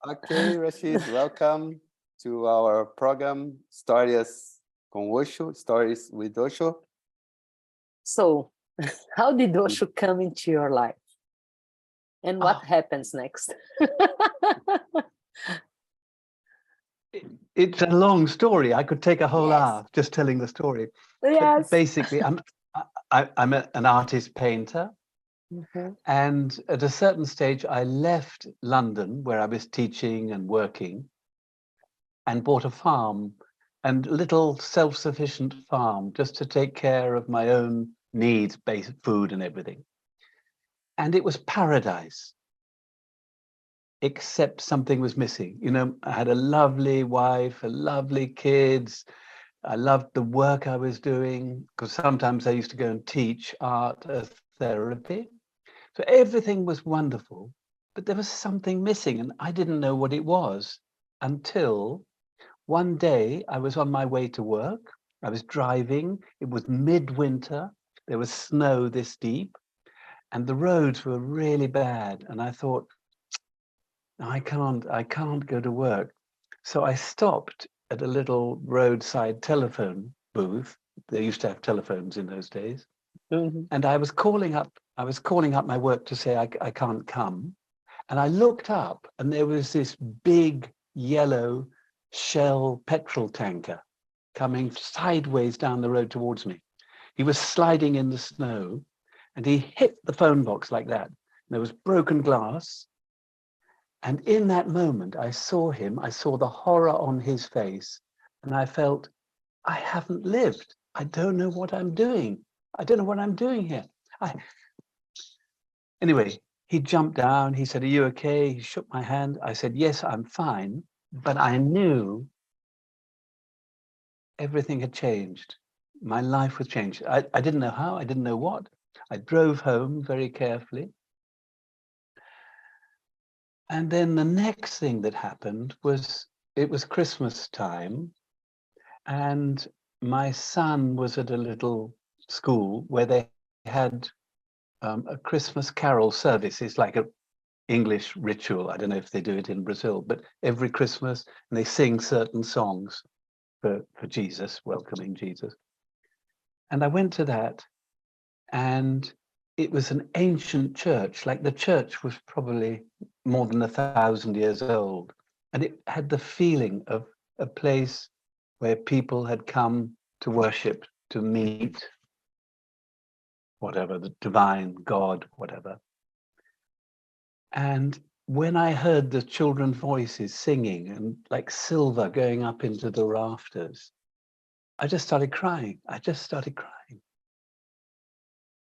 Okay, Rashid, welcome to our program Stories com Osho, Stories with Osho. So, how did Osho come into your life? And what happens next? It's a long story. I could take a whole hour just telling the story. Yes. But basically, I'm an artist painter. And at a certain stage, I left London, where I was teaching and working, and bought a farm, and a little self-sufficient farm, just to take care of my own needs, basic food and everything. And it was paradise, except something was missing. You know, I had a lovely wife, a lovely kids. I loved the work I was doing, because sometimes I used to go and teach art as therapy. So everything was wonderful, but there was something missing, and I didn't know what it was until one day I was on my way to work. I was driving. It was midwinter. There was snow this deep, and the roads were really bad. And I thought, I can't go to work. So I stopped at a little roadside telephone booth. They used to have telephones in those days. And I was calling up my work to say I can't come. And I looked up, and there was this big yellow Shell petrol tanker coming sideways down the road towards me. He was sliding in the snow, and he hit the phone box like that. There was broken glass. And in that moment, I saw him. I saw the horror on his face, and I felt, I haven't lived. I don't know what I'm doing. I don't know what I'm doing here. Anyway, he jumped down. He said, "Are you okay?" He shook my hand. I said, "Yes, I'm fine." But I knew everything had changed. My life was changed. I didn't know how. I didn't know what. I drove home very carefully. And then the next thing that happened was, it was Christmas time, and my son was at a little school where they had a Christmas carol service. It's like an English ritual. I don't know if they do it in Brazil, but every Christmas, and they sing certain songs for Jesus, welcoming Jesus. And I went to that, and it was an ancient church. Like, the church was probably more than 1,000 years old. And it had the feeling of a place where people had come to worship, to meet whatever, the divine God, whatever. And when I heard the children's voices singing, and like silver going up into the rafters, I just started crying.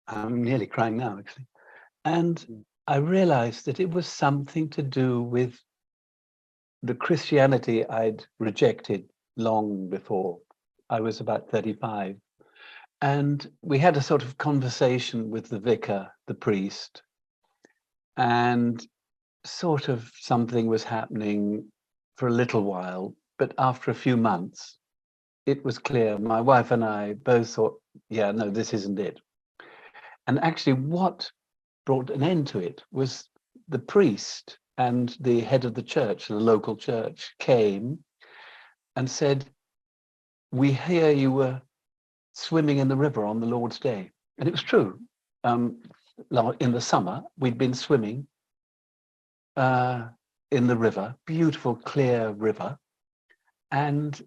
I'm nearly crying now, actually. And I realized that it was something to do with the Christianity I'd rejected long before. I was about 35. And we had a sort of conversation with the vicar, the priest, and sort of something was happening for a little while. But after a few months, it was clear. My wife and I both thought, yeah, no, this isn't it. And actually, what brought an end to it was the priest and the head of the church, the local church, came and said, "We hear you were swimming in the river on the Lord's Day." And it was true. In the summer, we'd been swimming in the river, beautiful, clear river. And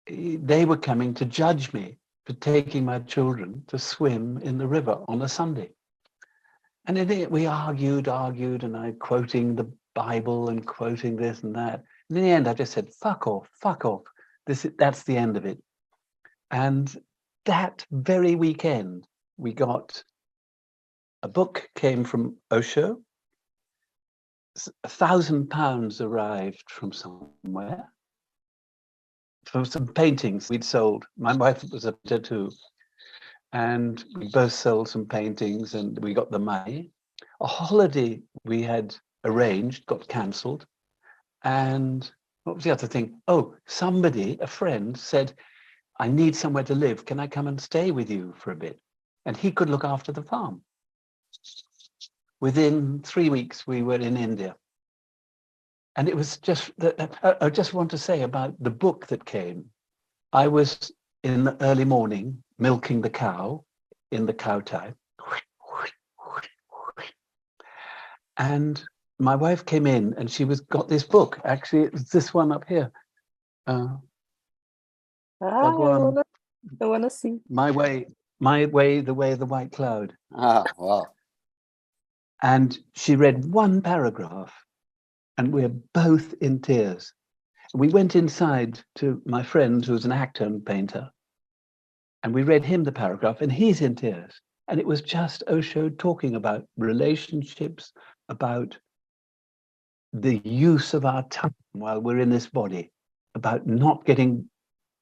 they were coming to judge me for taking my children to swim in the river on a Sunday. And we argued, and I quoting the Bible and quoting this and that. And in the end, I just said, fuck off. That's the end of it. And that very weekend, we got a book came from Osho. £1,000 arrived from somewhere for some paintings we'd sold. My wife was a painter too. And we both sold some paintings, and we got the money. A holiday we had arranged got cancelled. And what was the other thing? Oh, somebody, a friend, said, "I need somewhere to live. Can I come and stay with you for a bit?" And he could look after the farm. within 3 weeks, we were in India. And it was just, I just want to say about the book that came. I was in the early morning milking the cow in the cow tie. And my wife came in and she got this book. Actually, it was this one up here. Bhagwan, I wanna see. my way, the way of the white cloud. Ah, wow. And she read one paragraph and we're both in tears. We went inside to my friend who's an actor and painter, and we read him the paragraph and he's in tears. And it was just Osho talking about relationships, about the use of our time while we're in this body, about not getting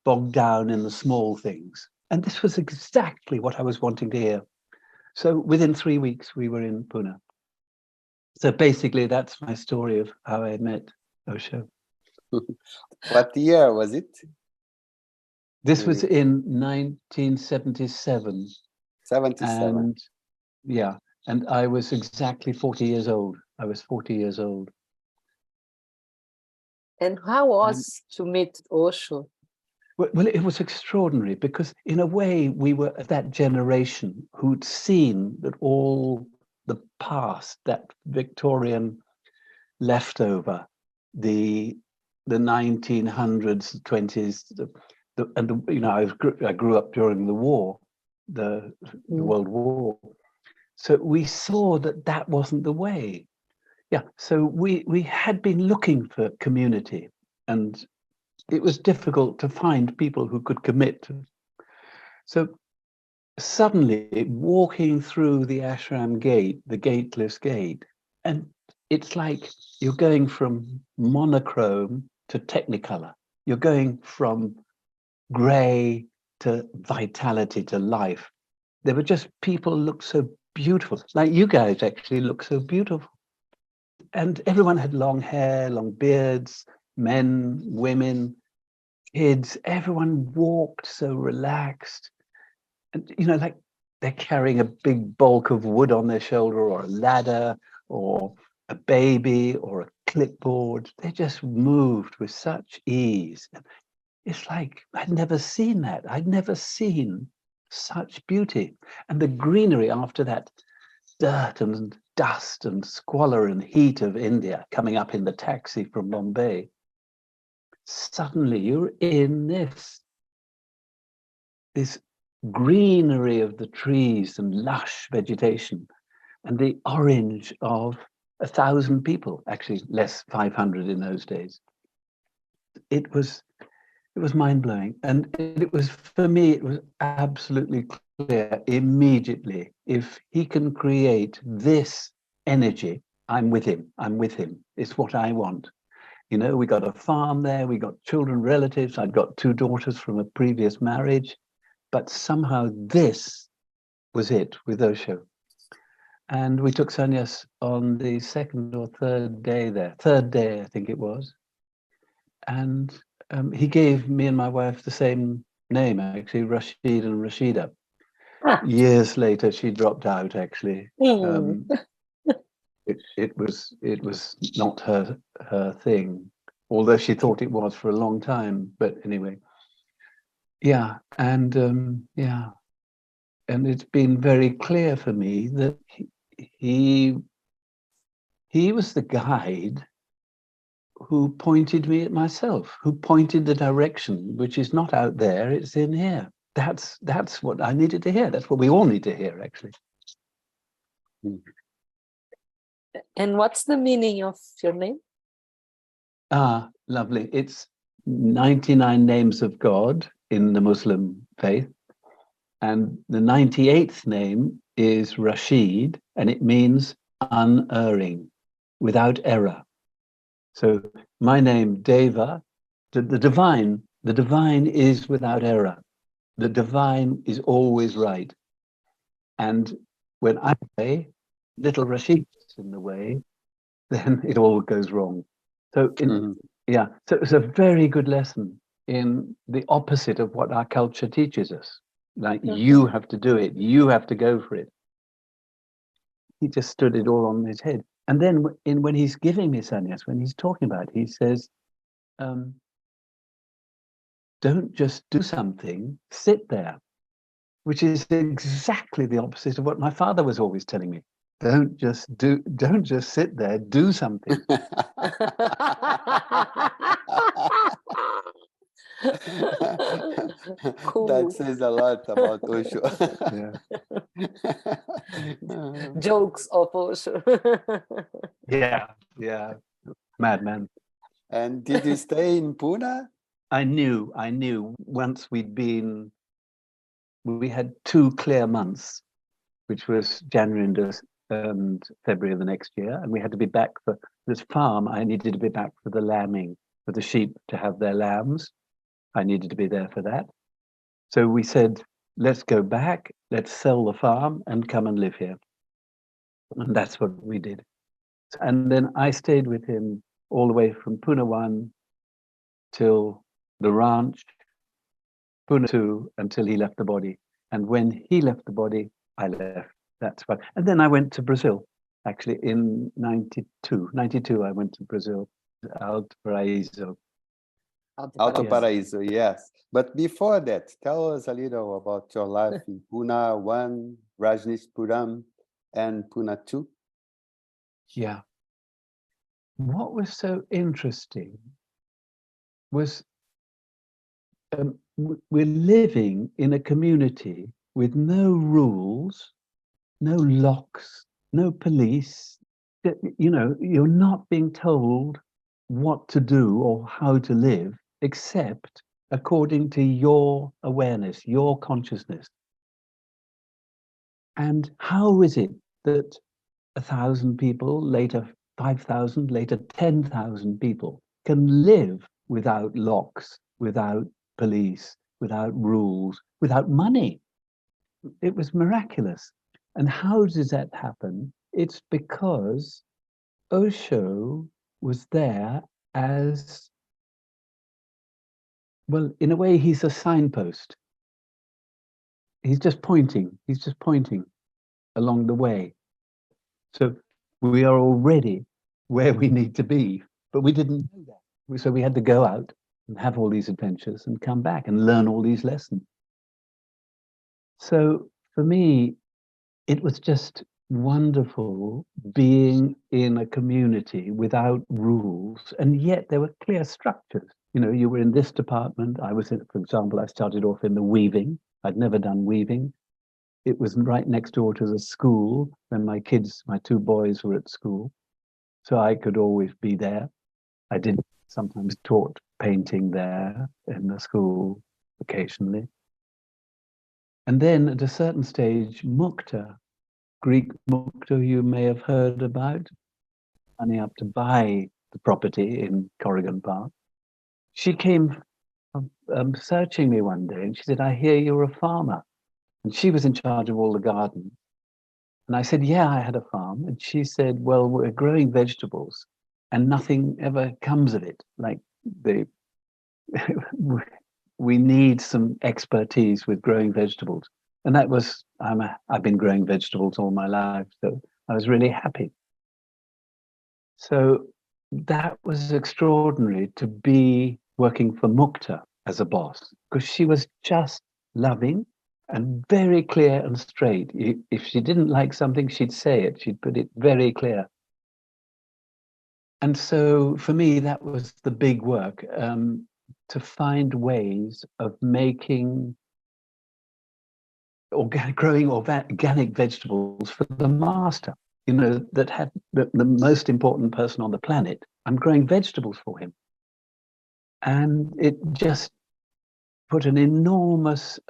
bogged down in the small things. And this was exactly what I was wanting to hear. So within 3 weeks, we were in Pune. So basically, that's my story of how I met Osho. What year was it? This was in 1977. 77. And yeah, and I was exactly 40 years old. I was 40 years old. And how was to meet Osho? Well, it was extraordinary because in a way we were that generation who'd seen that all the past, that Victorian leftover, the 1900s, 20s, I grew up during the war, the World War. So we saw that wasn't the way. Yeah, so we had been looking for community, and it was difficult to find people who could commit. So suddenly walking through the ashram gate, the gateless gate, and it's like you're going from monochrome to technicolor. You're going from gray to vitality to life. There were just people who looked so beautiful, like you guys actually look so beautiful. And everyone had long hair, long beards, men, women, kids. Everyone walked so relaxed. And, like they're carrying a big bulk of wood on their shoulder or a ladder or a baby or a clipboard. They just moved with such ease. It's like, I'd never seen that. I'd never seen such beauty. And the greenery after that dirt and dust and squalor and heat of India coming up in the taxi from Bombay. Suddenly you're in this greenery of the trees and lush vegetation and the orange of 1,000 people, actually less 500 in those days. It was mind-blowing. And it was, for me, it was absolutely clear immediately, if he can create this energy, I'm with him. It's what I want. We got a farm there, we got children, relatives. I'd got 2 daughters from a previous marriage, but somehow this was it with Osho. And we took sannyas on the 2nd or 3rd day there, 3rd day, I think it was. And he gave me and my wife the same name, actually, Rashid and Rashida. Years later, she dropped out, actually. It was not her thing, although she thought it was for a long time. But anyway, yeah, and and it's been very clear for me that he was the guide who pointed me at myself, who pointed the direction, which is not out there, it's in here. That's what I needed to hear. That's what we all need to hear, actually. And what's the meaning of your name? Lovely. It's 99 names of God in the Muslim faith. And the 98th name is Rashid, and it means unerring, without error. So my name, Deva, the divine is without error. The divine is always right. And when I say little Rashid is in the way, then it all goes wrong. So so it's a very good lesson in the opposite of what our culture teaches us. Like you have to do it, you have to go for it. he just stood it all on his head. And then when he's giving me sannyas, when he's talking about it, he says, don't just do something, sit there, which is exactly the opposite of what my father was always telling me. Don't just sit there, do something. Cool. That says a lot about Osho. Jokes of Osho. Yeah, madman. And did you stay in Pune? I knew once we had 2 clear months, which was January and February of the next year, and we had to be back for this farm. I needed to be back for the lambing, for the sheep to have their lambs. I needed to be there for that. So we said, let's go back, let's sell the farm and come and live here. And that's what we did. And then I stayed with him all the way from Pune 1 till the ranch, Pune 2, until he left the body. And when he left the body, I left. That's fine. And then I went to Brazil, actually, in 92. 92, I went to Brazil, Alto Paraíso. Alto Paraíso, yes. But before that, tell us a little about your life in Pune 1, Rajneeshpuram, and Pune 2. Yeah. What was so interesting was we're living in a community with no rules, no locks, no police. You know, you're not being told what to do or how to live, except according to your awareness, your consciousness. And how is it that 1,000 people, later 5,000, later 10,000 people can live without locks, without police, without rules, without money? It was miraculous. And how does that happen? It's because Osho was there as, well, in a way, he's a signpost. He's just pointing along the way. So we are already where we need to be, but we didn't know that. So we had to go out and have all these adventures and come back and learn all these lessons. So for me, it was just wonderful being in a community without rules, and yet there were clear structures. You know, you were in this department. I was in, for example, I started off in the weaving. I'd never done weaving. It was right next door to the school when my 2 boys were at school. So I could always be there. I did sometimes taught painting there in the school occasionally. And then at a certain stage, Mukta, Greek Mukta, you may have heard about, money up to buy the property in Corrigan Park. She came searching me one day and she said, I hear you're a farmer. And she was in charge of all the garden. And I said, yeah, I had a farm. And she said, well, we're growing vegetables and nothing ever comes of it. Like we need some expertise with growing vegetables. And that was, I've been growing vegetables all my life. So I was really happy. So that was extraordinary to be working for Mukta as a boss, because she was just loving and very clear and straight. If she didn't like something, she'd say it. She'd put it very clear. And so for me, that was the big work, to find ways of making growing organic vegetables for the master, you know, that had the most important person on the planet. I'm growing vegetables for him. And it just put an enormous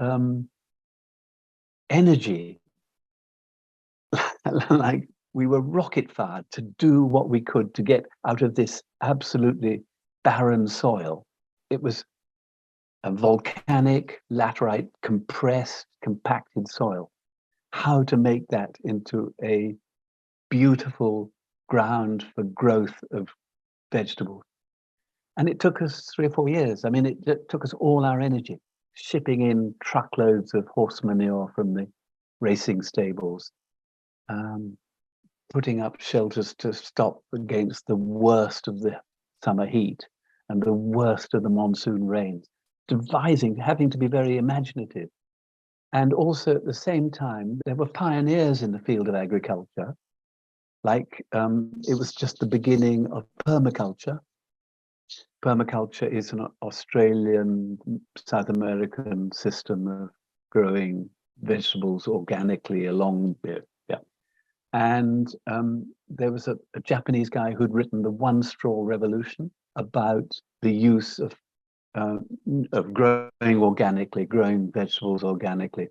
energy, like we were rocket fired to do what we could to get out of this absolutely barren soil. It was a volcanic, laterite, compressed, compacted soil. How to make that into a beautiful ground for growth of vegetables. And it took us 3 or 4 years. I mean, it took us all our energy, shipping in truckloads of horse manure from the racing stables, putting up shelters to stop against the worst of the summer heat and the worst of the monsoon rains, devising, having to be very imaginative. And also at the same time, there were pioneers in the field of agriculture, like it was just the beginning of permaculture. Permaculture is an Australian, South American system of growing vegetables organically along there. Yeah. And there was a Japanese guy who'd written the One Straw Revolution about the use of growing organically, growing vegetables organically.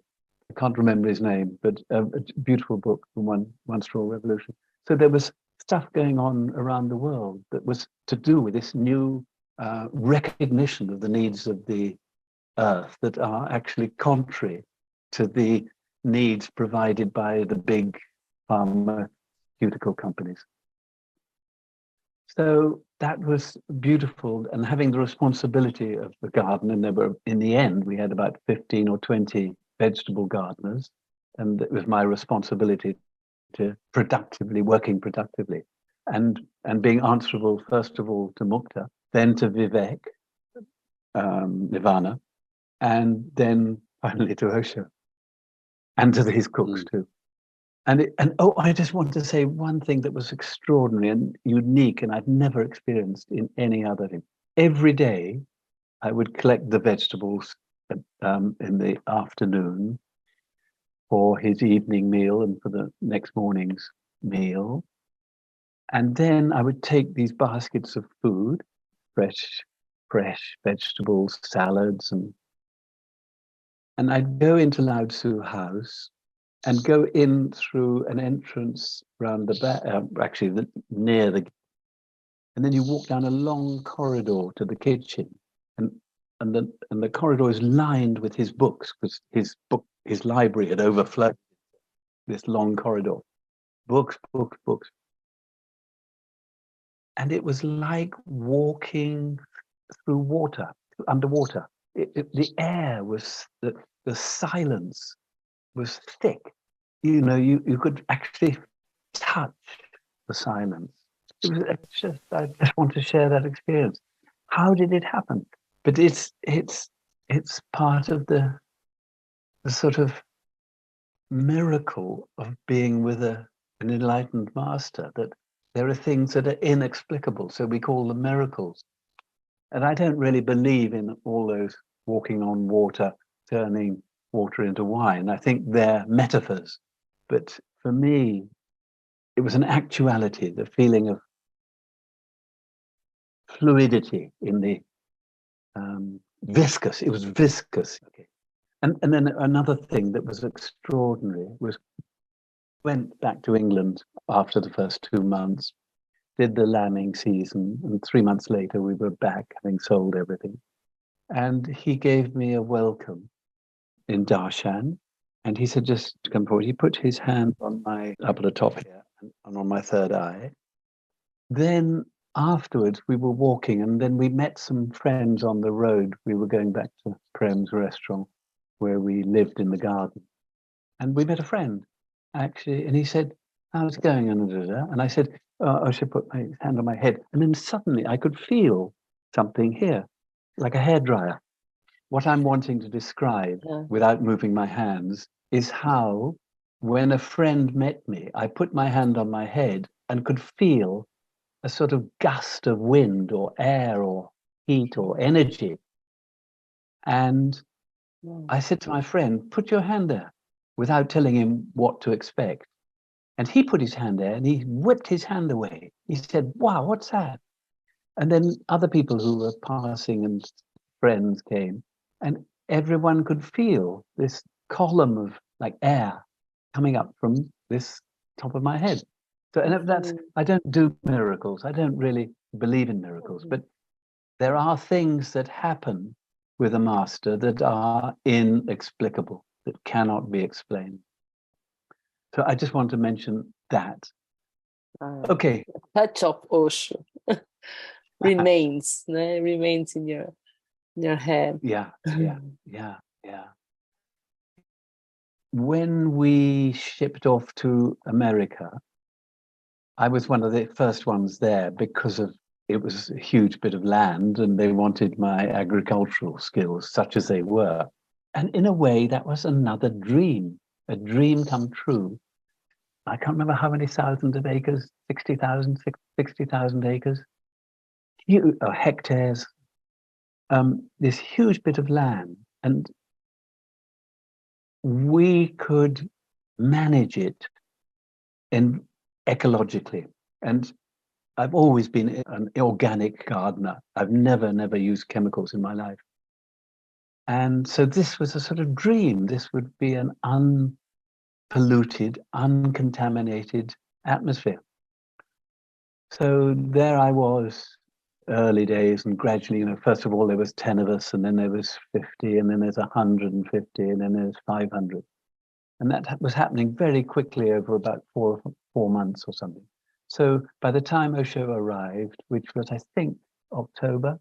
I can't remember his name, but a beautiful book, the One Straw Revolution. So there was stuff going on around the world that was to do with this new recognition of the needs of the earth that are actually contrary to the needs provided by the big pharmaceutical companies. So that was beautiful, and having the responsibility of the garden, and there were, in the end, we had about 15 or 20 vegetable gardeners, and it was my responsibility to working productively, and being answerable, first of all, to Mukta, then to Vivek, Nirvana, and then finally to Osho, and to his cooks too. And oh, I just want to say one thing that was extraordinary and unique, and I've never experienced in any other thing. Every day, I would collect the vegetables in the afternoon for his evening meal and for the next morning's meal. And then I would take these baskets of food, fresh vegetables, salads, and I'd go into Lao Tzu house and go in through an entrance round the back, near the, and then you walk down a long corridor to the kitchen, and the corridor is lined with his books, because his library had overflowed this long corridor, books, and it was like walking through water, underwater. The air was the silence was thick. You know, you could actually touch the silence. I just want to share that experience. How did it happen? But it's part of the sort of miracle of being with an enlightened master, that there are things that are inexplicable, so we call them miracles. And I don't really believe in all those walking on water, turning water into wine. I think they're metaphors. But for me, it was an actuality, the feeling of fluidity in the viscous. It was viscous. Okay. And then another thing that was extraordinary was, went back to England after the first 2 months, did the lambing season, and 3 months later we were back, having sold everything. And he gave me a welcome in Darshan, and he said, just to come forward. He put his hand on my, up at the top here, and on my third eye. Then afterwards we were walking, and then we met some friends on the road. We were going back to Prem's restaurant where we lived in the garden, and we met a friend actually, and he said, how's it going? And I said, I should put my hand on my head. And then suddenly I could feel something here, like a hairdryer. What I'm wanting to describe without moving my hands is how, when a friend met me, I put my hand on my head and could feel a sort of gust of wind or air or heat or energy. And I said to my friend, put your hand there, without telling him what to expect. And he put his hand there and he whipped his hand away. He said, wow, what's that? And then other people who were passing and friends came, and everyone could feel this column of like air coming up from this top of my head. So, and that's, I don't do miracles. I don't really believe in miracles, but there are things that happen with a master that are inexplicable, that cannot be explained. So I just want to mention that. Okay. Touch of Osho remains, né? Remains in your head. Yeah. When we shipped off to America, I was one of the first ones there because it was a huge bit of land and they wanted my agricultural skills, such as they were. And in a way, that was another dream, a dream come true. I can't remember how many thousands of acres, 60,000 acres, hectares, this huge bit of land. And we could manage it ecologically. And I've always been an organic gardener. I've never used chemicals in my life. And so this was a sort of dream. This would be an unpolluted, uncontaminated atmosphere. So there I was, early days, and gradually, first of all, there was 10 of us, and then there was 50, and then there's 150, and then there's 500. And that was happening very quickly over about four months or something. So by the time Osho arrived, which was, I think, October,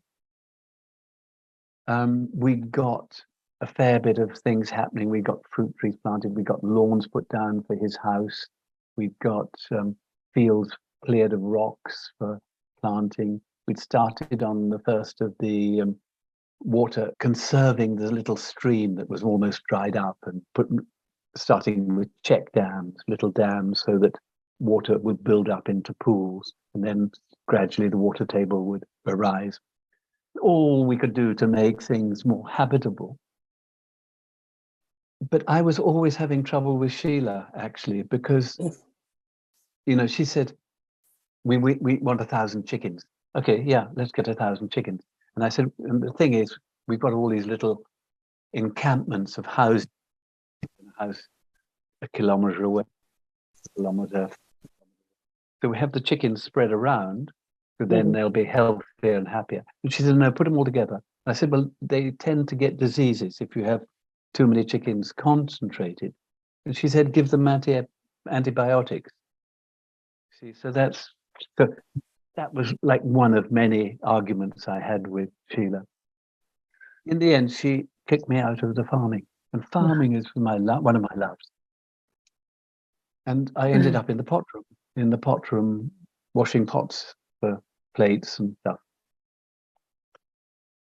we got a fair bit of things happening. We got fruit trees planted. We got lawns put down for his house. We got fields cleared of rocks for planting. We'd started on the first of the water, conserving the little stream that was almost dried up, and starting with check dams, little dams, so that water would build up into pools, and then gradually the water table would arise. All we could do to make things more habitable. But I was always having trouble with Sheila, actually, because, she said, we want 1,000 chickens. Okay, yeah, let's get 1,000 chickens. And I said, and the thing is, we've got all these little encampments of houses, house a kilometer away, kilometer. So we have the chickens spread around, so then they'll be healthier and happier. And she said, no, put them all together. I said, well, they tend to get diseases if you have too many chickens concentrated. And she said, give them antibiotics. See, so that was like one of many arguments I had with Sheila. In the end, she kicked me out of the farming, and farming is one of my loves. And I ended up in the pot room, washing pots for plates and stuff.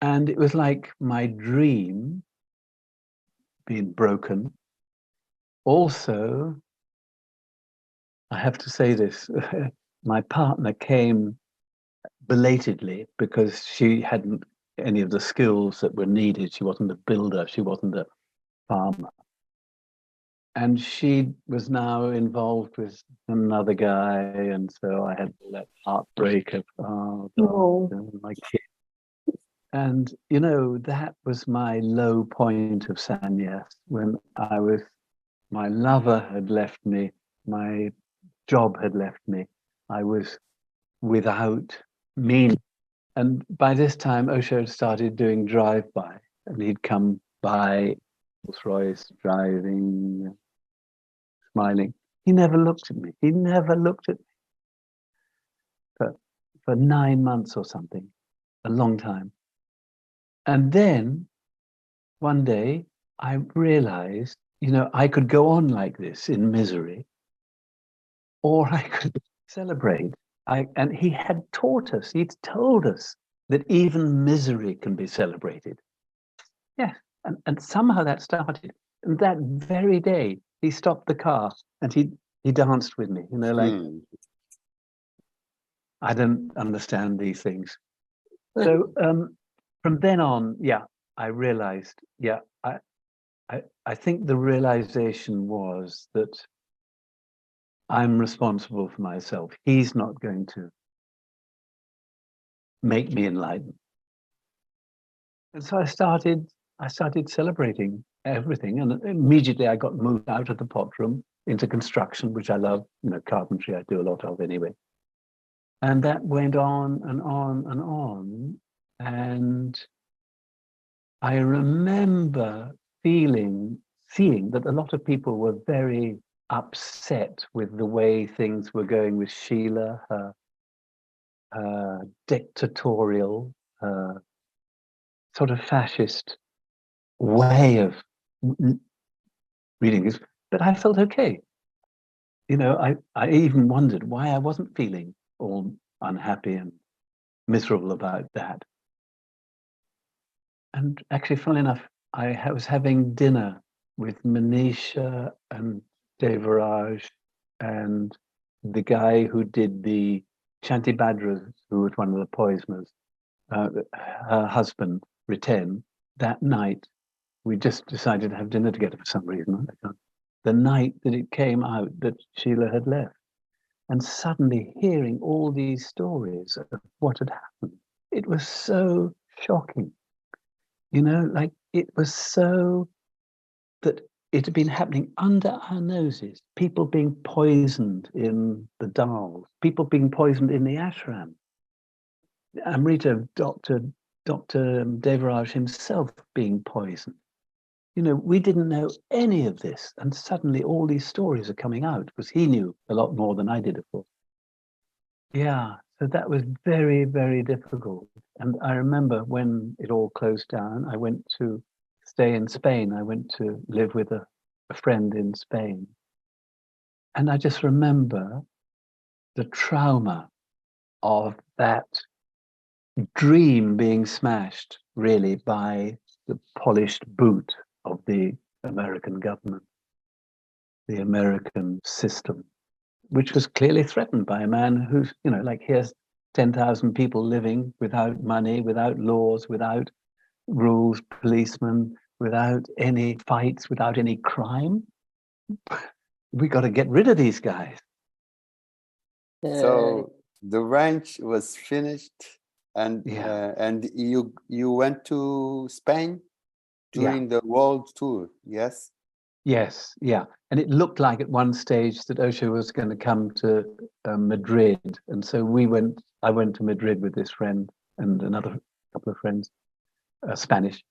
And it was like my dream being broken. Also, I have to say this, my partner came belatedly because she hadn't any of the skills that were needed. She wasn't a builder, she wasn't a farmer. And she was now involved with another guy, and so I had that heartbreak of, my kid. And, that was my low point of sannyas, when my lover had left me, my job had left me, I was without meaning. And by this time, Osho had started doing drive-by, and he'd come by, Rolls-Royce, driving, smiling. He never looked at me. For 9 months or something, a long time. And then one day I realized, I could go on like this in misery, or I could celebrate. And he had taught us, he'd told us that even misery can be celebrated. Yeah, and somehow that started. And that very day, he stopped the car and he danced with me, I don't understand these things. So from then on, I realized, I think the realization was that I'm responsible for myself. He's not going to make me enlightened. And so I started celebrating everything. And immediately I got moved out of the pot room into construction, which I love, carpentry I do a lot of anyway. And that went on and on and on. And I remember seeing that a lot of people were very upset with the way things were going with Sheila, her dictatorial, sort of fascist way of reading this. But I felt okay. you know, I even wondered why I wasn't feeling all unhappy and miserable about that. And actually, funnily enough, I was having dinner with Manisha and Devaraj and the guy who did the Shanti Badras, who was one of the poisoners, her husband, Riten. That night, we just decided to have dinner together for some reason. The night that it came out that Sheila had left. And suddenly hearing all these stories of what had happened, it was so shocking. You know, like it was so that it had been happening under our noses. People being poisoned in the dals, people being poisoned in the ashram. Amrita, Dr. Devaraj himself being poisoned. You know, we didn't know any of this. And suddenly all these stories are coming out because he knew a lot more than I did, of course. Yeah, so that was very, very difficult. And I remember when it all closed down, I went to stay in Spain. I went to live with a friend in Spain. And I just remember the trauma of that dream being smashed, really, by the polished boot of the American government, the American system, which was clearly threatened by a man who's, you know, like here's 10,000 people living without money, without laws, without rules, policemen, without any fights, without any crime. We got to get rid of these guys. So the ranch was finished, and and you went to Spain during the world tour, yes? Yes, yeah. And it looked like at one stage that Osho was going to come to Madrid. And so I went to Madrid with this friend and another couple of friends, Spanish.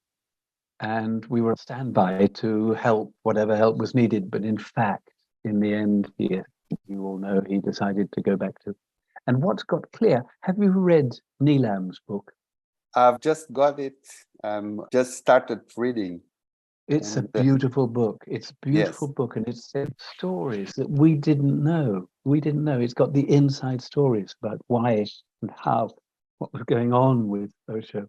And we were on standby to help whatever help was needed. But in fact, in the end, you all know, he decided to go back to. And what's got clear, have you read Neelam's book? I've just got it. Just started reading. It's a beautiful book. It's a beautiful book, and it's stories that we didn't know. We didn't know. It's got the inside stories about why and how, what was going on with Osho.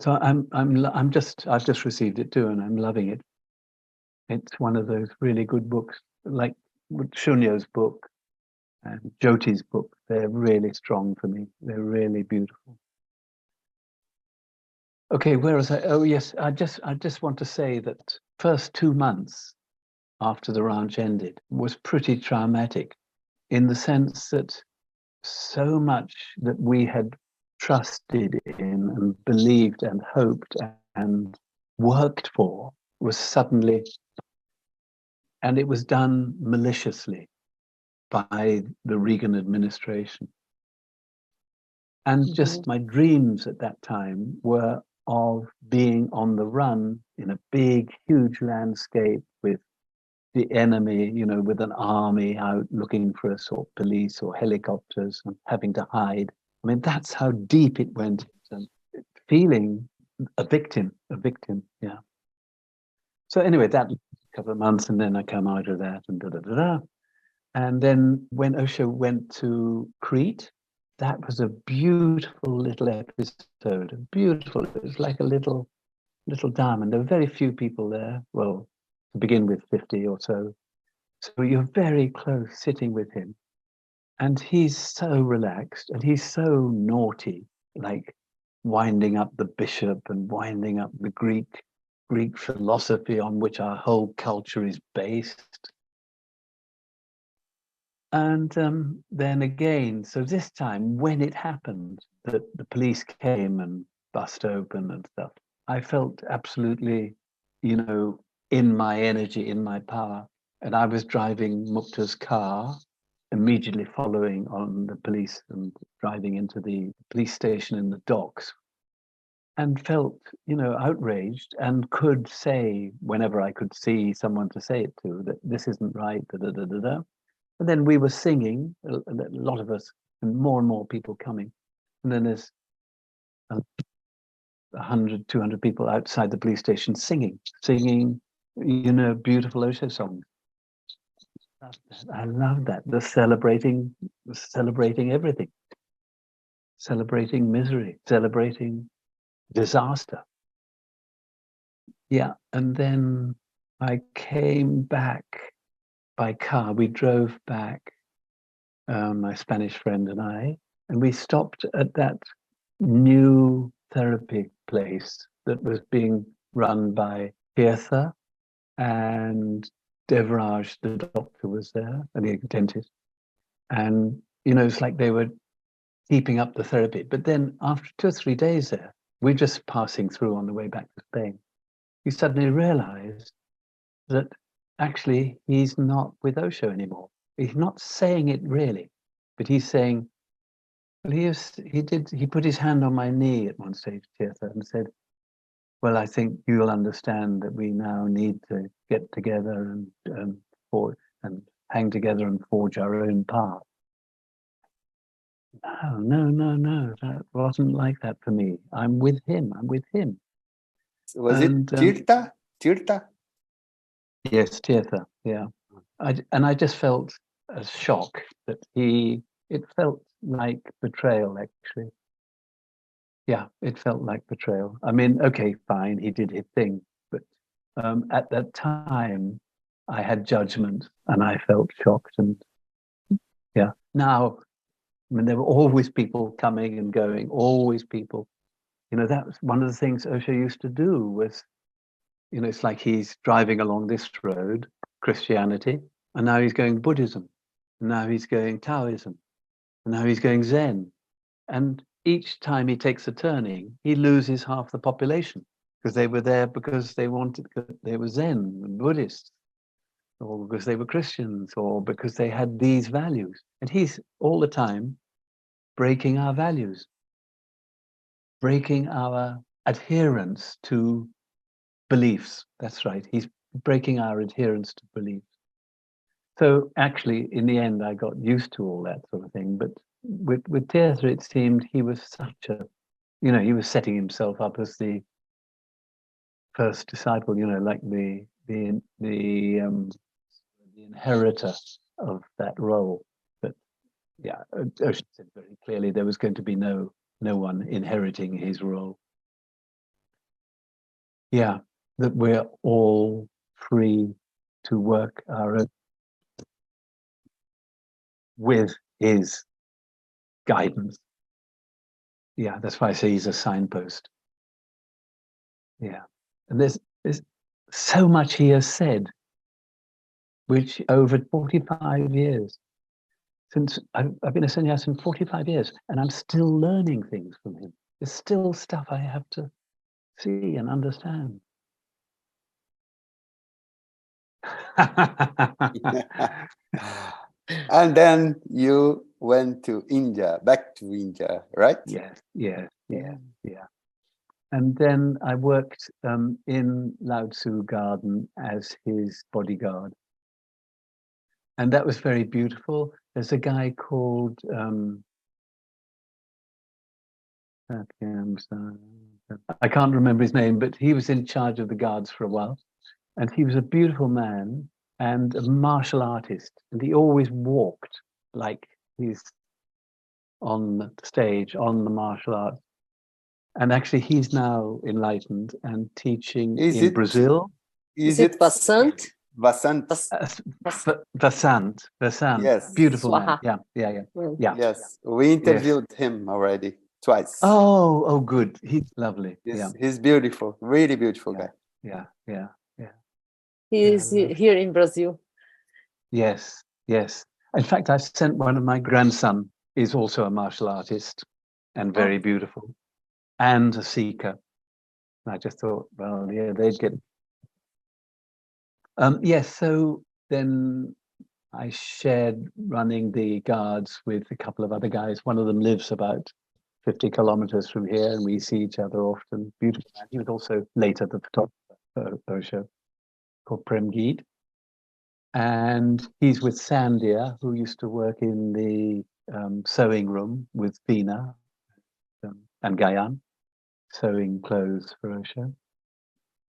So I've just received it too, and I'm loving it. It's one of those really good books, like Shunya's book and Jyoti's book. They're really strong for me. They're really beautiful. Okay, where was I? Oh yes, I just want to say that first 2 months after the ranch ended was pretty traumatic, in the sense that so much that we had trusted in and believed and hoped and worked for was suddenly, and it was done maliciously by the Reagan administration. And just my dreams at that time were of being on the run in a big, huge landscape with the enemy, you know, with an army out looking for us, or police or helicopters, and having to hide. I mean, that's how deep it went. And feeling a victim, yeah. So anyway, that a couple of months, and then I come out of that, and da-da-da-da. And then when Osho went to Crete, that was a beautiful little episode. Beautiful. It was like a little diamond. There were very few people there. Well, to begin with, 50 or so. So you're very close sitting with him. And he's so relaxed and he's so naughty, like winding up the bishop and winding up the Greek philosophy on which our whole culture is based. And then again, so this time when it happened, that the police came and bust open and stuff, I felt absolutely, you know, in my energy, in my power. And I was driving Mukta's car, immediately following on the police and driving into the police station in the docks, and felt, you know, outraged, and could say, whenever I could see someone to say it to, that this isn't right, da da da da da. And then we were singing, a lot of us, and more people coming. And then there's 100, 200 people outside the police station singing, you know, beautiful Osho songs. I love that. The celebrating everything, celebrating misery, celebrating disaster. Yeah, and then I came back by car. We drove back, my Spanish friend and we stopped at that new therapy place that was being run by Tirtha, and Devraj, the doctor, was there, and the dentist. And, you know, it's like they were keeping up the therapy. But then after 2 or 3 days there, we're just passing through on the way back to Spain. We suddenly realized that actually he's not with Osho anymore. He's not saying it really, but he's saying, well, he put his hand on my knee at one stage, Tirtha, and said, well, I think you'll understand that we now need to get together and hang together and forge our own path. No, that wasn't like that for me. I'm with him. Was it Tirtha? Tirtha? Yes, Tirtha, yeah. I just felt a shock that it felt like betrayal, actually. Yeah, it felt like betrayal. I mean, okay, fine, he did his thing, but at that time, I had judgment and I felt shocked. And yeah, now, I mean, there were always people coming and going, always people. You know, that was one of the things Osho used to do was, you know, it's like he's driving along this road, Christianity, and now he's going Buddhism, and now he's going Taoism, and now he's going Zen. And each time he takes a turning, he loses half the population because they were there because they were Zen and Buddhists, or because they were Christians, or because they had these values. And he's all the time breaking our values, breaking our adherence to beliefs. That's right. He's breaking our adherence to beliefs. So actually, in the end, I got used to all that sort of thing. But with Tirtha, it seemed he was such a, you know, he was setting himself up as the first disciple, you know, like the inheritor of that role. But yeah, Osho said very clearly there was going to be no one inheriting his role. Yeah, that we're all free to work our own with his guidance. Yeah, that's why I say he's a signpost. Yeah, and there's so much he has said, which over 45 years, since I've been a sannyas 45 years, and I'm still learning things from him. There's still stuff I have to see and understand. And then you went to India, back to India, right? Yes. And then I worked in Lao Tzu Garden as his bodyguard. And that was very beautiful. There's a guy called, I can't remember his name, but he was in charge of the guards for a while. And he was a beautiful man and a martial artist. And he always walked like he's on the stage, on the martial arts. And actually, he's now enlightened and teaching in Brazil. Is it Vasant? Vasant. Vasant. Yes. Beautiful man. Yeah. Yes, we interviewed him already twice. Oh, good. He's lovely. He's beautiful, really beautiful guy. Yeah. He is here in Brazil. Yes. In fact, I sent one of my grandson is also a martial artist and very beautiful, and a seeker. And I just thought, well, yeah, they'd get. Yes. So then I shared running the guards with a couple of other guys. One of them lives about 50 kilometers from here, and we see each other often. Beautiful man. He was also later the photographer Osho, called Prem Geet. And he's with Sandia, who used to work in the sewing room with Veena and Gayan, sewing clothes for Osho.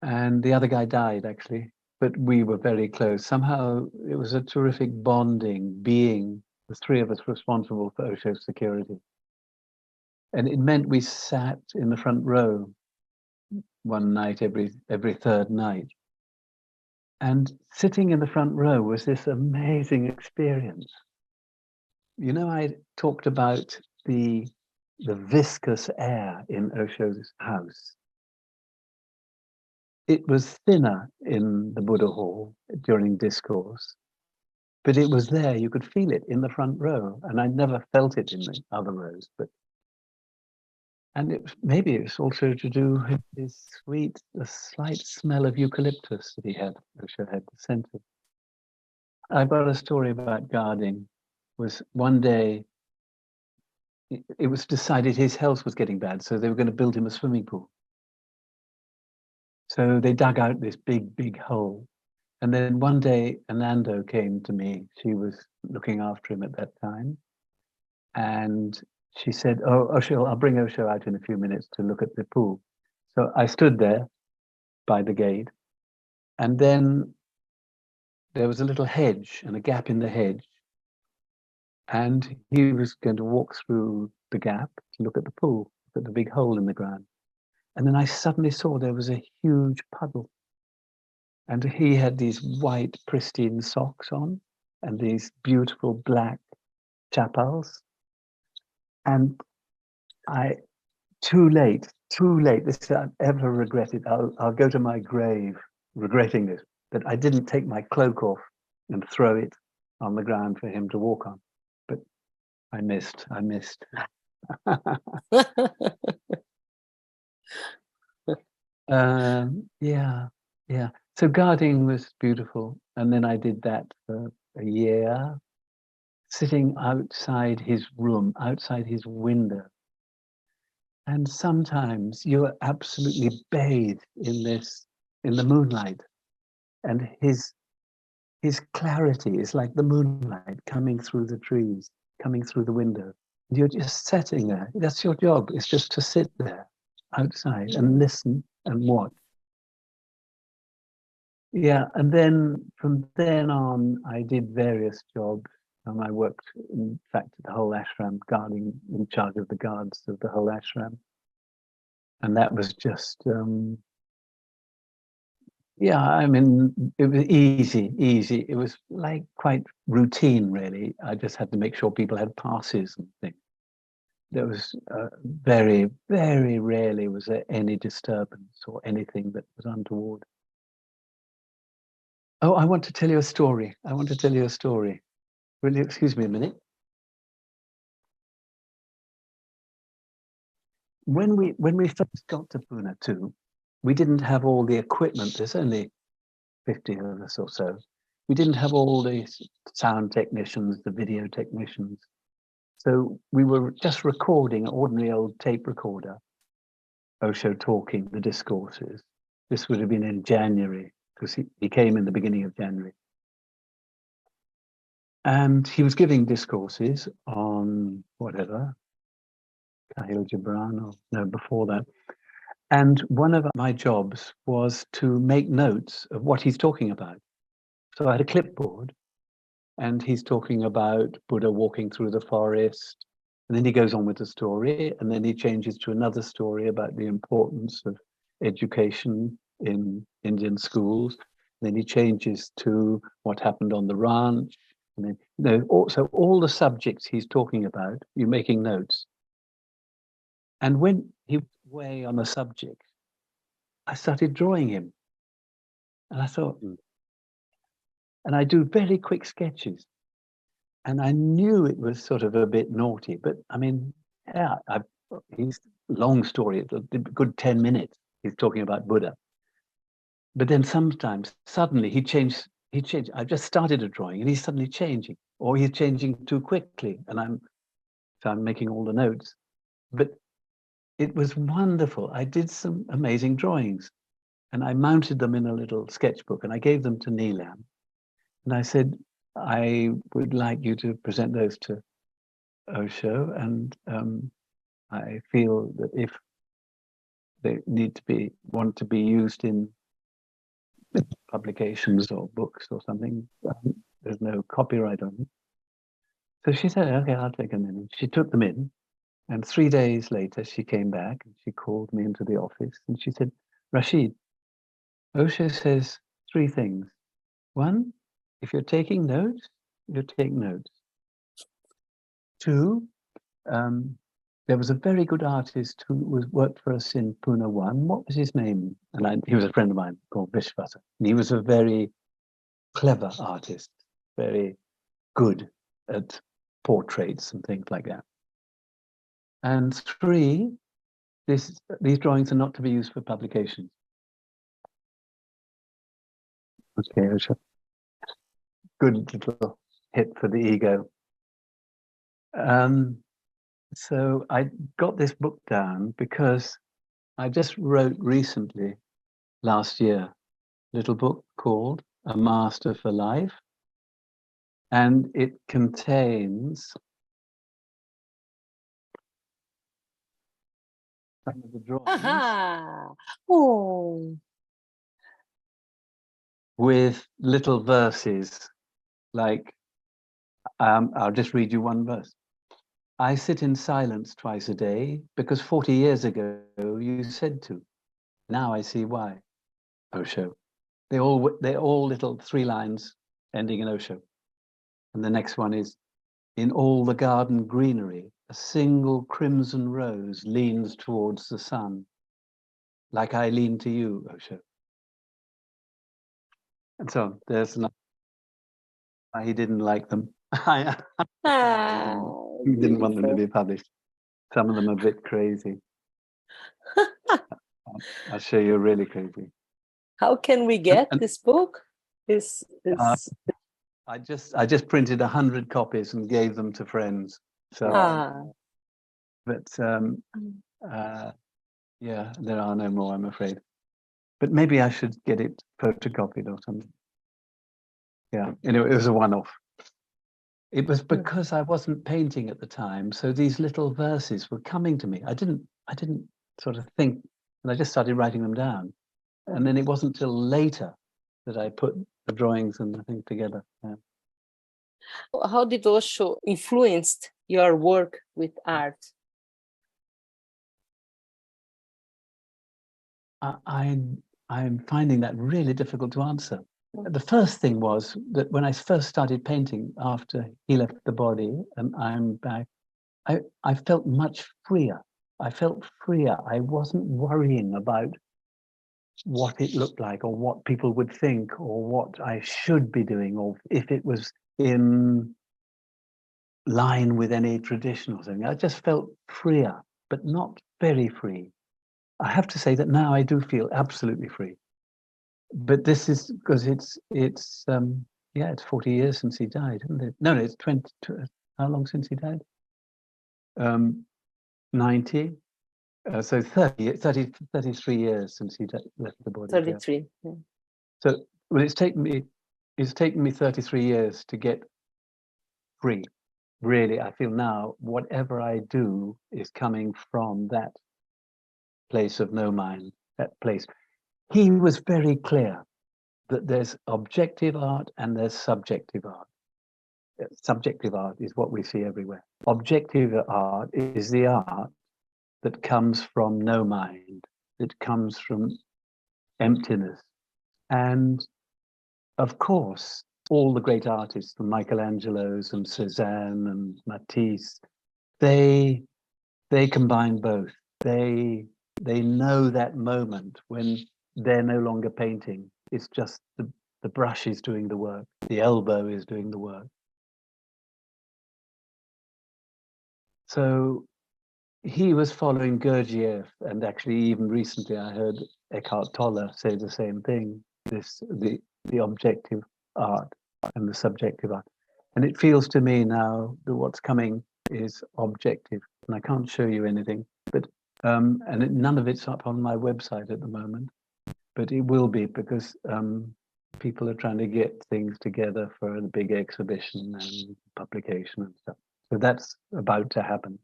And the other guy died, actually. but we were very close. Somehow it was a terrific bonding, being the three of us responsible for Osho's security. And it meant we sat in the front row one night every third night. And sitting in the front row was this amazing experience. You know, I talked about the viscous air in Osho's house. It was thinner in the Buddha hall during discourse, but it was there. You could feel it in the front row, and I never felt it in the other rows. And maybe it's also to do with his a slight smell of eucalyptus that he had. Osho had the scent of. I've got a story about guarding. Was one day it was decided his health was getting bad, so they were going to build him a swimming pool. So they dug out this big hole. And then one day, Anando came to me. She was looking after him at that time. And she said, oh, Osho, I'll bring Osho out in a few minutes to look at the pool. So I stood there by the gate. And then there was a little hedge and a gap in the hedge. And he was going to walk through the gap to look at the pool, look at the big hole in the ground. And then I suddenly saw there was a huge puddle. And he had these white, pristine socks on and these beautiful black chapels. And too late, this I've ever regretted. I'll go to my grave regretting this, that I didn't take my cloak off and throw it on the ground for him to walk on. But I missed. Yeah. So guarding was beautiful. And then I did that for a year, sitting outside his room, outside his window. And sometimes you're absolutely bathed in the moonlight. And his clarity is like the moonlight coming through the trees, coming through the window. And you're just sitting there. That's your job. It's just to sit there outside and listen and watch. Yeah, and then from then on, I did various jobs. I worked, in fact, at the whole ashram, guarding, in charge of the guards of the whole ashram. And that was just, yeah, I mean, it was easy. It was like quite routine, really. I just had to make sure people had passes and things. There was very, very rarely was there any disturbance or anything that was untoward. Oh, I want to tell you a story. Will you excuse me a minute? When we first got to Pune too, we didn't have all the equipment. There's only 50 of us or so. We didn't have all the sound technicians, the video technicians. So we were just recording an ordinary old tape recorder, Osho talking, the discourses. This would have been in January, because he came in the beginning of January. And he was giving discourses on whatever, Kahil Gibran, or no, before that. And one of my jobs was to make notes of what he's talking about. So I had a clipboard, and he's talking about Buddha walking through the forest. And then he goes on with the story, and then he changes to another story about the importance of education in Indian schools. Then he changes to what happened on the ranch. And then, also all the subjects he's talking about, you're making notes. And when he was way on a subject, I started drawing him. And I thought, and I do very quick sketches. And I knew it was sort of a bit naughty, but I mean, yeah, he's long story, it's a good 10 minutes. He's talking about Buddha. But then sometimes suddenly he changed. I just started a drawing and he's suddenly changing, or he's changing too quickly. And I'm making all the notes. But it was wonderful. I did some amazing drawings and I mounted them in a little sketchbook and I gave them to Neelam. And I said, I would like you to present those to Osho, and I feel that if they want to be used in publications or books or something. There's no copyright on it. So she said, okay, I'll take them in. She took them in. And 3 days later, she came back and she called me into the office and she said, Rashid, Osho says 3 things. 1, if you're taking notes, you take notes. 2, there was a very good artist who worked for us in Pune 1. What was his name? And he was a friend of mine called Vishwasa. And he was a very clever artist, very good at portraits and things like that. And 3, these drawings are not to be used for publication. Okay, Osho. Good little hit for the ego. So I got this book down because I just wrote recently, last year, a little book called A Master for Life. And it contains some of the drawings. Aha! Oh. With little verses, like, I'll just read you one verse. I sit in silence twice a day because 40 years ago you said to. Now I see why. Osho. They're all little 3 lines ending in Osho. And the next one is, in all the garden greenery, a single crimson rose leans towards the sun, like I lean to you, Osho. And so there's another. He didn't like them. He didn't want them to be published. Some of them are a bit crazy. I'll show you really crazy. How can we get this book? I just printed 100 copies and gave them to friends. So, but yeah, there are no more, I'm afraid. But maybe I should get it photocopied or something. Yeah, anyway, it was a one-off. It was because I wasn't painting at the time, so these little verses were coming to me. I didn't sort of think, and I just started writing them down. And then it wasn't till later that I put the drawings and the thing together. Yeah. How did Osho influenced your work with art? I'm finding that really difficult to answer. The first thing was that when I first started painting after he left the body and I'm back, I felt much freer. I felt freer. I wasn't worrying about what it looked like or what people would think or what I should be doing or if it was in line with any tradition or something. I just felt freer, but not very free. I have to say that now I do feel absolutely free. But this is because it's 40 years since he died, isn't it? No, it's 20. How long since he died? 90. So 33 years since he left the body. 33. Yeah. So well, it's taken me 33 years to get free. Really, I feel now whatever I do is coming from that place of no mind, that place. He was very clear that there's objective art and there's subjective art. Subjective art is what we see everywhere. Objective art is the art that comes from no mind, that comes from emptiness. And of course, all the great artists, the Michelangelos and Cézanne and Matisse, they combine both. They know that moment when they're no longer painting. It's just the brush is doing the work. The elbow is doing the work. So he was following Gurdjieff, and actually even recently I heard Eckhart Tolle say the same thing, the objective art and the subjective art. And it feels to me now that what's coming is objective. And I can't show you anything, but none of it's up on my website at the moment, but it will be because people are trying to get things together for a big exhibition and publication and stuff. So that's about to happen.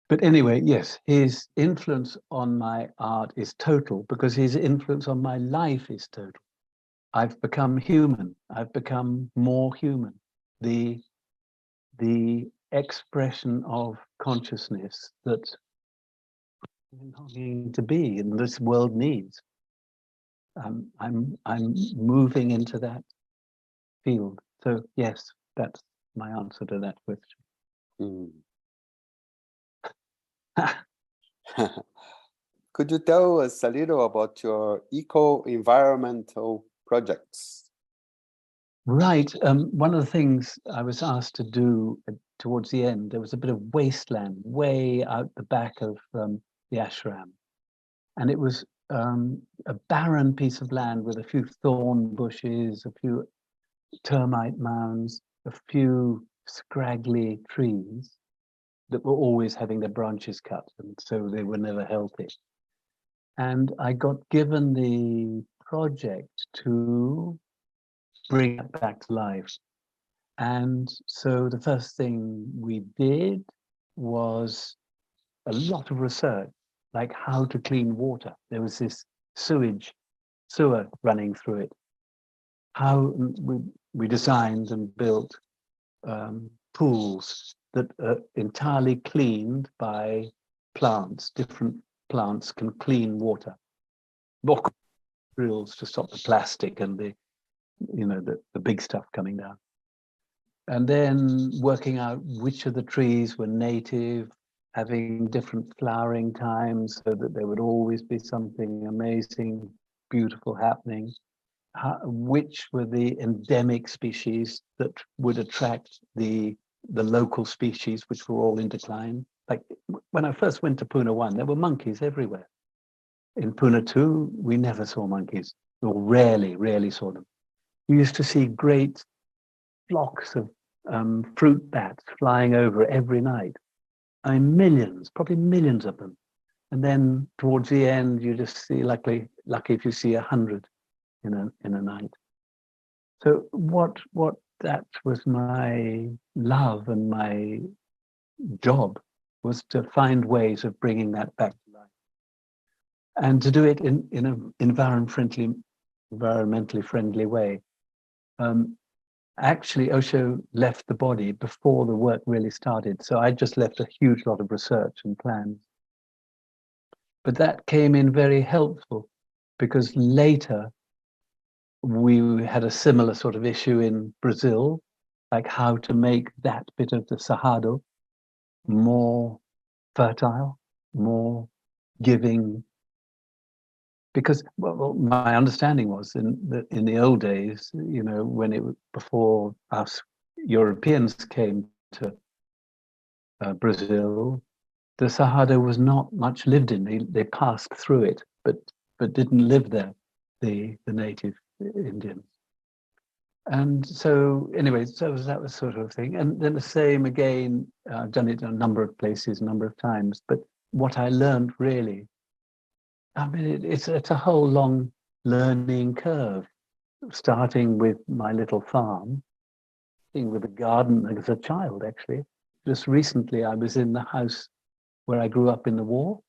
But anyway, yes, his influence on my art is total because his influence on my life is total. I've become human. I've become more human. The expression of consciousness that I'm longing to be and this world needs. I'm moving into that field. So yes, that's my answer to that question. Mm. Could you tell us a little about your eco-environmental projects? Right. One of the things I was asked to do towards the end, there was a bit of wasteland way out the back of the ashram. And it was a barren piece of land with a few thorn bushes, a few termite mounds, a few scraggly trees that were always having their branches cut, and so they were never healthy. And I got given the project to bring it back to life. And so the first thing we did was a lot of research, like how to clean water. There was this sewer running through it. How we designed and built pools that are entirely cleaned by plants. Different plants can clean water. Drills to stop the plastic and the big stuff coming down. And then working out which of the trees were native, having different flowering times so that there would always be something amazing, beautiful happening. Which were the endemic species that would attract the local species, which were all in decline. Like when I first went to Pune 1, there were monkeys everywhere. In Pune 2, we never saw monkeys, or rarely saw them. We used to see great flocks of fruit bats flying over every night. I mean, millions, probably millions of them. And then towards the end, you just see, lucky if you see 100 in a night. So what that was my love and my job, was to find ways of bringing that back to life, and to do it in an environmentally friendly way. Actually, Osho left the body before the work really started, so I just left a huge lot of research and plans. But that came in very helpful, because later we had a similar sort of issue in Brazil, like how to make that bit of the Cerrado more fertile, more giving. Because my understanding was in the old days, before us Europeans came to Brazil, the Cerrado was not much lived in. They passed through it, but didn't live there, the native Indians. And so anyway, so that was sort of thing. And then the same again, I've done it in a number of places, a number of times. But what I learned really, I mean, it's a whole long learning curve, starting with my little farm, with a garden as a child, actually. Just recently, I was in the house where I grew up in the war,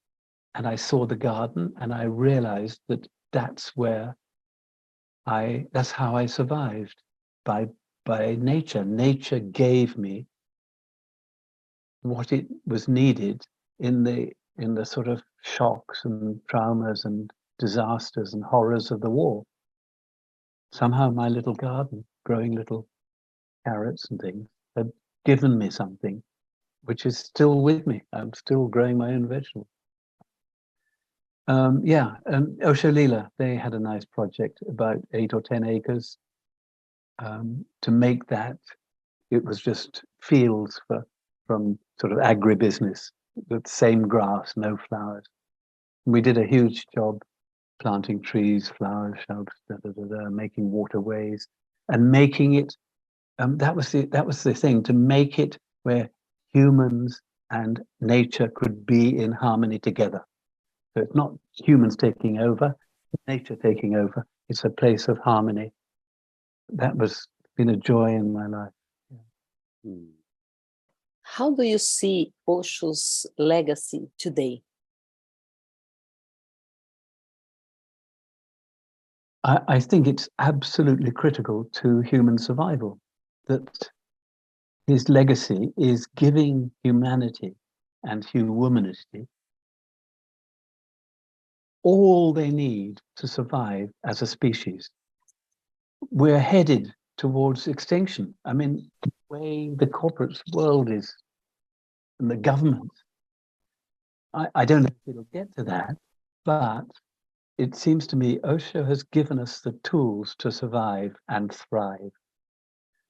and I saw the garden, and I realized that that's how I survived, by nature. Nature gave me what it was needed in the sort of shocks and traumas and disasters and horrors of the war. Somehow my little garden, growing little carrots and things, had given me something which is still with me. I'm still growing my own vegetables. Osho Lila, they had a nice project, about 8 or 10 acres, to make that. It was just fields from sort of agribusiness, the same grass, no flowers. We did a huge job planting trees, flower shrubs, making waterways, and making it. That was the thing, to make it where humans and nature could be in harmony together. So it's not humans taking over, nature taking over. It's a place of harmony. That was been a joy in my life. Hmm. How do you see Osho's legacy today? I think it's absolutely critical to human survival, that his legacy is giving humanity and humanity all they need to survive as a species. We're headed towards extinction. I mean, the way the corporate world is and the government, I don't know if it'll get to that, but it seems to me Osho has given us the tools to survive and thrive.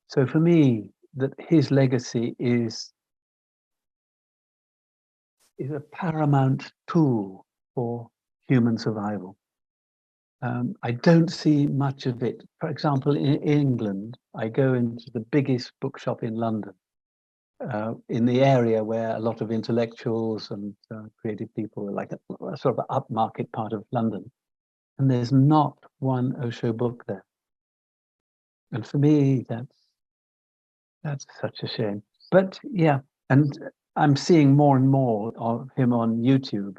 So for me, that his legacy is a paramount tool for human survival. I don't see much of it. For example, in England, I go into the biggest bookshop in London, in the area where a lot of intellectuals and creative people are, like a sort of upmarket part of London. And there's not one Osho book there. And for me, that's such a shame. But yeah, and I'm seeing more and more of him on YouTube,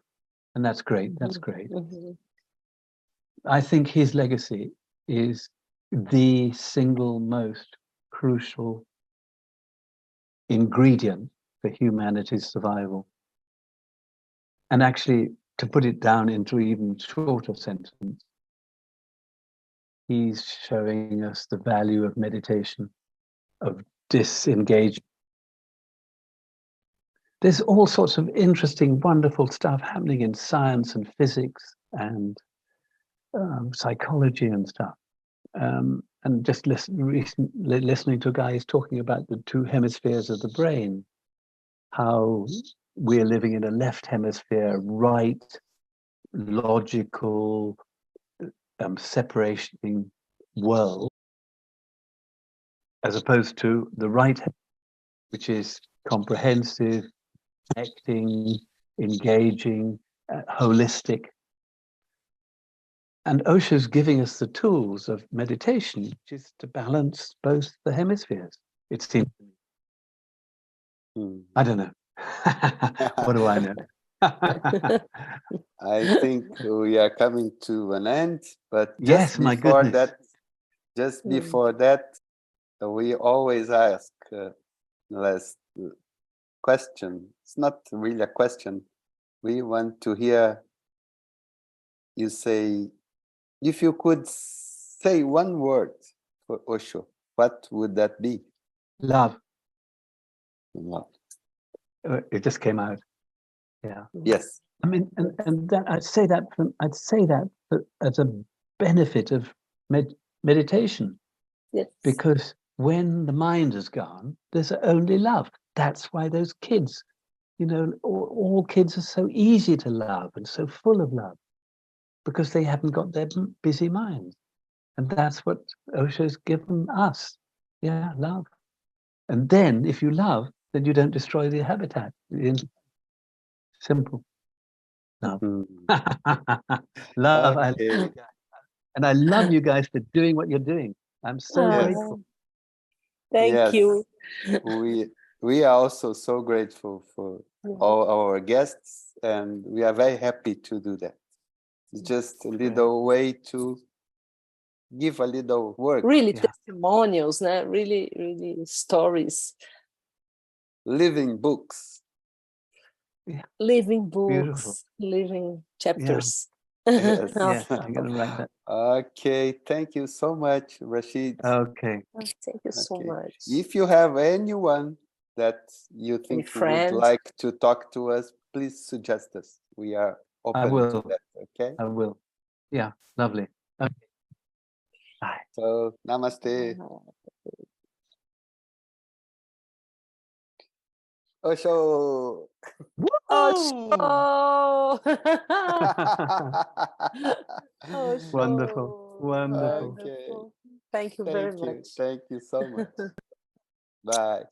and that's great. That's great. Mm-hmm. I think his legacy is the single most crucial ingredient for humanity's survival. And actually, to put it down into even shorter sentence, he's showing us the value of meditation, of disengagement. There's all sorts of interesting, wonderful stuff happening in science and physics and psychology and stuff. And just listening to a guy who's talking about the two hemispheres of the brain, how we're living in a left hemisphere, right, logical, separating world, as opposed to the right, which is comprehensive, connecting, engaging, holistic. And Osho's giving us the tools of meditation, which is to balance both the hemispheres, it seems to me. I don't know. What do I know? I think we are coming to an end, but yes, my goodness. Just before that, we always ask last question. It's not really a question. We want to hear you say, if you could say one word for Osho, what would that be? Love. Love. It just came out. Yeah. Yes. I mean, and that I'd say that as a benefit of meditation. Yes. Because when the mind is gone, there's only love. That's why those kids, all kids are so easy to love and so full of love, because they haven't got their busy minds. And that's what Osho's given us. Yeah, love. And then if you love, then you don't destroy the habitat. Simple. Love. Love. Okay. I love you guys. And I love you guys for doing what you're doing. I'm so grateful. Thank you. We are also so grateful for all our guests, and we are very happy to do that. It's just a little way to give a little work. Really testimonials, really, really stories. Living books. Yeah. Living books, beautiful. Living chapters. Yes. Yes, I'm going to write that. Okay, thank you so much, Rashid. Okay. Thank you so much. If you have anyone that you think would like to talk to us, please suggest us. We are open to that, okay? I will. Yeah, lovely. Okay. Bye. So, namaste. Osho. Osho. Wonderful. Wonderful. Okay. Thank you very much. Thank you so much. Bye.